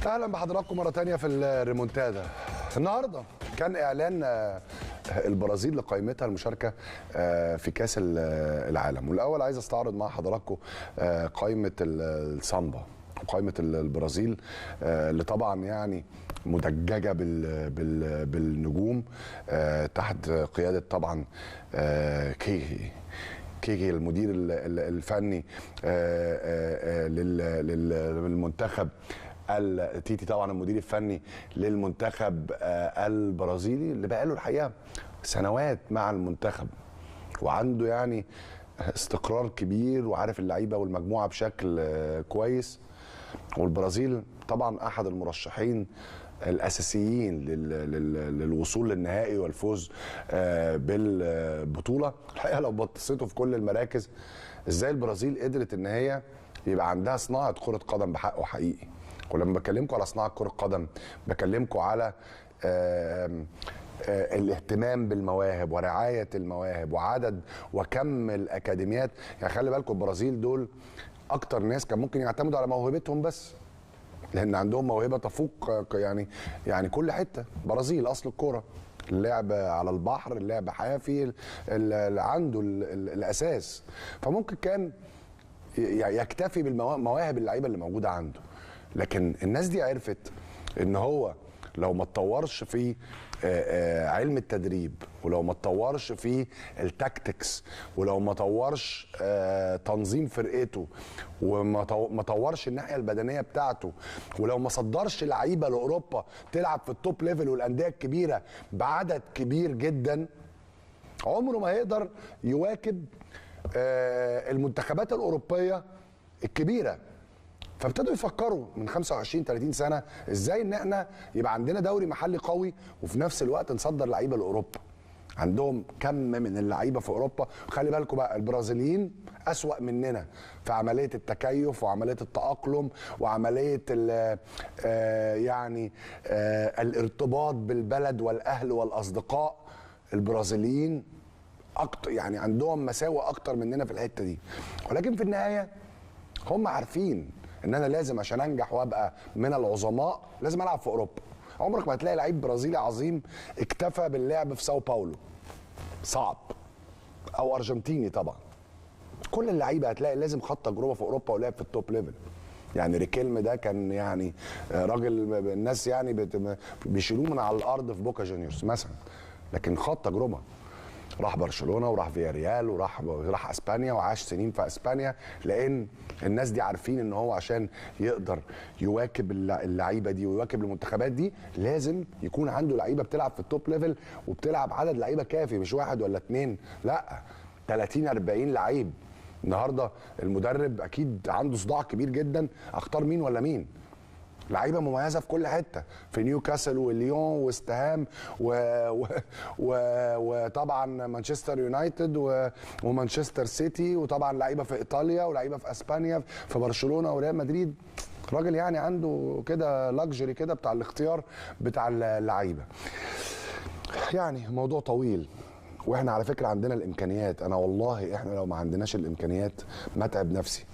اهلا بحضراتكم مره تانية في الريمونتادا. النهارده كان اعلان البرازيل لقائمتها المشاركه في كاس العالم، والاول عايز استعرض مع حضراتكم قائمه السامبا وقائمه البرازيل اللي طبعا يعني مدججه بالنجوم تحت قياده طبعا كيكي المدير الفني للمنتخب تيتي طبعا المدير الفني للمنتخب البرازيلي اللي بقاله الحقيقه سنوات مع المنتخب وعنده يعني استقرار كبير وعارف اللعيبه والمجموعه بشكل كويس. والبرازيل طبعا احد المرشحين الاساسيين للوصول للنهائي والفوز بالبطوله. الحقيقه لو بصيتوا في كل المراكز ازاي البرازيل قدرت ان هي يبقى عندها صناعه كره قدم بحقه حقيقي. ولما بكلمكم على صناعه كره قدم بكلمكم على الاهتمام بالمواهب ورعايه المواهب وعدد وكم الاكاديميات. يعني خلي بالكم البرازيل دول اكتر ناس كان ممكن يعتمدوا على موهبتهم بس، لان عندهم موهبه تفوق يعني كل حته. برازيل اصل الكوره، اللعب على البحر، اللعب حافي، اللي عنده الاساس، فممكن كان يكتفي بالمواهب اللعيبه اللي موجوده عنده. لكن الناس دي عرفت ان هو لو ما اتطورش في علم التدريب، ولو ما اتطورش في التاكتكس، ولو ما طورش تنظيم فرقته، وما طورش الناحيه البدنيه بتاعته، ولو ما صدرش لعيبه لاوروبا تلعب في التوب ليفل والانديه الكبيره بعدد كبير جدا، عمره ما هيقدر يواكب المنتخبات الاوروبيه الكبيره. فابتدوا يفكروا من 25 30 سنه ازاي ان احنا يبقى عندنا دوري محلي قوي وفي نفس الوقت نصدر لعيبه لاوروبا. عندهم كم من اللعيبه في اوروبا. خلي بالكم بقى البرازيليين اسوأ مننا في عمليه التكيف وعمليه التاقلم وعمليه الارتباط بالبلد والاهل والاصدقاء. البرازيليين اكتر يعني عندهم مساوئ اكتر مننا في الحته دي، ولكن في النهايه هم عارفين ان انا لازم عشان انجح وابقى من العظماء لازم العب في اوروبا. عمرك ما هتلاقي لعيب برازيلي عظيم اكتفى باللعب في ساو باولو، صعب، او ارجنتيني طبعا. كل اللعيبه هتلاقي لازم خد تجربه في اوروبا ولعب في التوب ليفل. يعني ريكيلم ده كان يعني راجل الناس يعني بيشيلوه من على الارض في بوكا جونيورز مثلا، لكن خد تجربه، راح برشلونه وراح فياريال وراح اسبانيا وعاش سنين في اسبانيا، لان الناس دي عارفين ان هو عشان يقدر يواكب اللعيبه دي ويواكب المنتخبات دي لازم يكون عنده لعيبه بتلعب في التوب ليفل وبتلعب عدد لعيبه كافي، مش واحد ولا اتنين، لا 30 40 لعيب. النهارده المدرب اكيد عنده صداع كبير جدا، اختار مين ولا مين. لعيبه مميزه في كل حته، في نيوكاسل وليون وست هام وطبعا مانشستر يونايتد ومانشستر سيتي، وطبعا لعيبه في ايطاليا ولعيبه في اسبانيا في برشلونه وريال مدريد. راجل يعني عنده كده لاكجري كده بتاع الاختيار بتاع اللعيبه. يعني موضوع طويل، واحنا على فكره عندنا الامكانيات. انا والله احنا لو ما عندناش الامكانيات ما اتعب نفسي،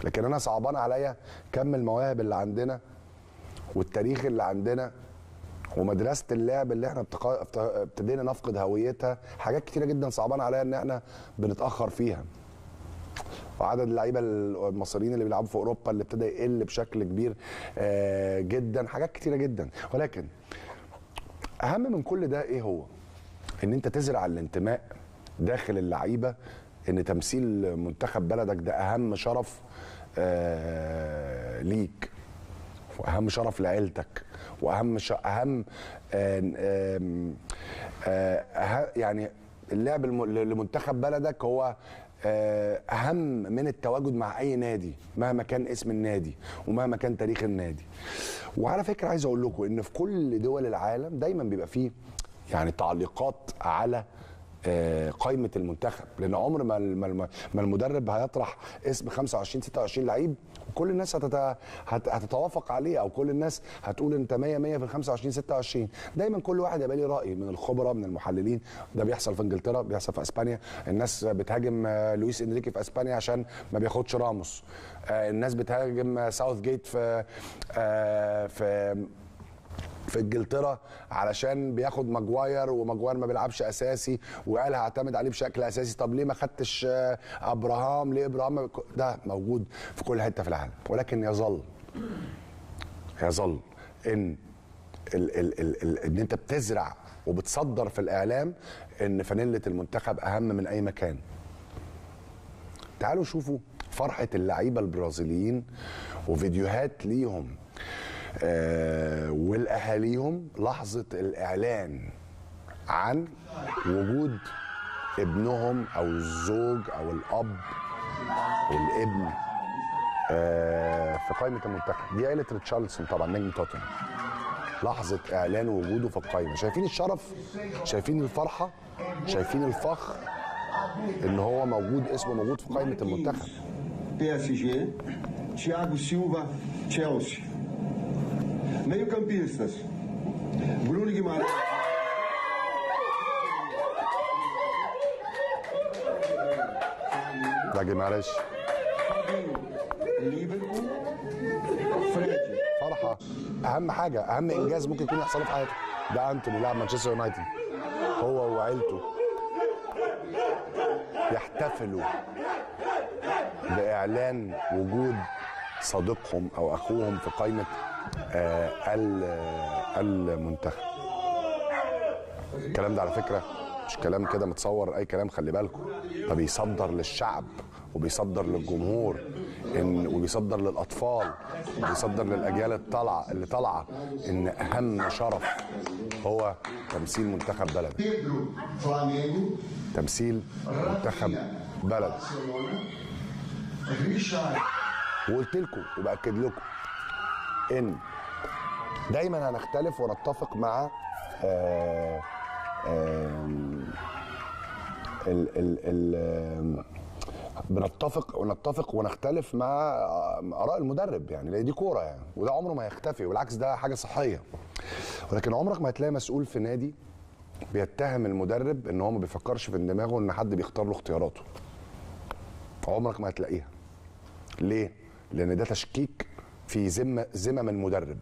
لكن انا صعبان عليا كم المواهب اللي عندنا والتاريخ اللي عندنا ومدرسه اللعب اللي احنا ابتدينا نفقد هويتها. حاجات كتيره جدا صعبان عليا ان احنا بنتاخر فيها. وعدد اللعيبه المصريين اللي بيلعبوا في اوروبا اللي ابتدى يقل بشكل كبير جدا. حاجات كتيره جدا، ولكن اهم من كل ده ايه هو؟ ان انت تزرع الانتماء داخل اللعيبه، ان تمثيل منتخب بلدك ده اهم شرف ليك، واهم شرف لعيلتك، واهم يعني اللعب لمنتخب بلدك هو اهم من التواجد مع اي نادي مهما كان اسم النادي ومهما كان تاريخ النادي. وعلى فكره عايز اقول لكم ان في كل دول العالم دايما بيبقى فيه يعني تعليقات على قائمه المنتخب، لان عمر ما المدرب هيطرح اسم 25 26 لعيب وكل الناس هتتوافق عليه، او كل الناس هتقول انت 100 100 في ال 25 26. دايما كل واحد يبقى ليه راي من الخبراء من المحللين. ده بيحصل في انجلترا، بيحصل في اسبانيا. الناس بتهاجم لويس انريكي في اسبانيا عشان ما بياخدش راموس. الناس بتهاجم ساوث جيت في انجلترا علشان بياخد ماجواير، وماجواير ما بيلعبش اساسي وقال هعتمد عليه بشكل اساسي. طب ليه ما خدتش ابراهام؟ ليه ابراهام؟ ده موجود في كل حته في العالم. ولكن يظل ان ان انت بتزرع وبتصدر في الاعلام ان فانيله المنتخب اهم من اي مكان. تعالوا شوفوا فرحه اللعيبه البرازيليين وفيديوهات ليهم والاهاليهم لحظه الاعلان عن وجود ابنهم او الزوج او الاب والابن في قائمه المنتخب. دي عيله ريتشارلسون طبعا نجم توتنهام. لحظه اعلان وجوده في القائمه. شايفين الشرف؟ شايفين الفرحه؟ شايفين الفخر ان هو موجود، اسمه موجود في قائمه المنتخب. PSG, Thiago Silva, Chelsea. Meio-campistas: Bruno Guimarães. ده جيماريش. ليفربول. فريد. فرحه. اهم حاجه، اهم انجاز ممكن يكون يحصل في حياته. ده انتوني لاعب مانشستر يونايتد، هو وعيلته يحتفلوا باعلان وجود صديقهم او اخوهم في قائمه المنتخب. الكلام ده على فكره مش كلام كده متصور اي كلام، خلي بالكم. ده بيصدر للشعب وبيصدر للجمهور وبيصدر للاطفال وبيصدر للاجيال اللي طالعه ان اهم شرف هو تمثيل منتخب بلد. تمثيل منتخب بلد. وقلت لكم وباكد لكم ان دايما هنختلف ونتفق مع بنتفق ونختلف مع اراء المدرب، يعني لان دي كوره يعني، وده عمره ما هيختفي، وبالعكس ده حاجه صحيه. ولكن عمرك ما هتلاقي مسؤول في نادي بيتهم المدرب ان هو ما بيفكرش في دماغه ان حد بيختار له اختياراته. عمرك ما هتلاقيها. ليه؟ لان ده تشكيك في ذمم المدرب.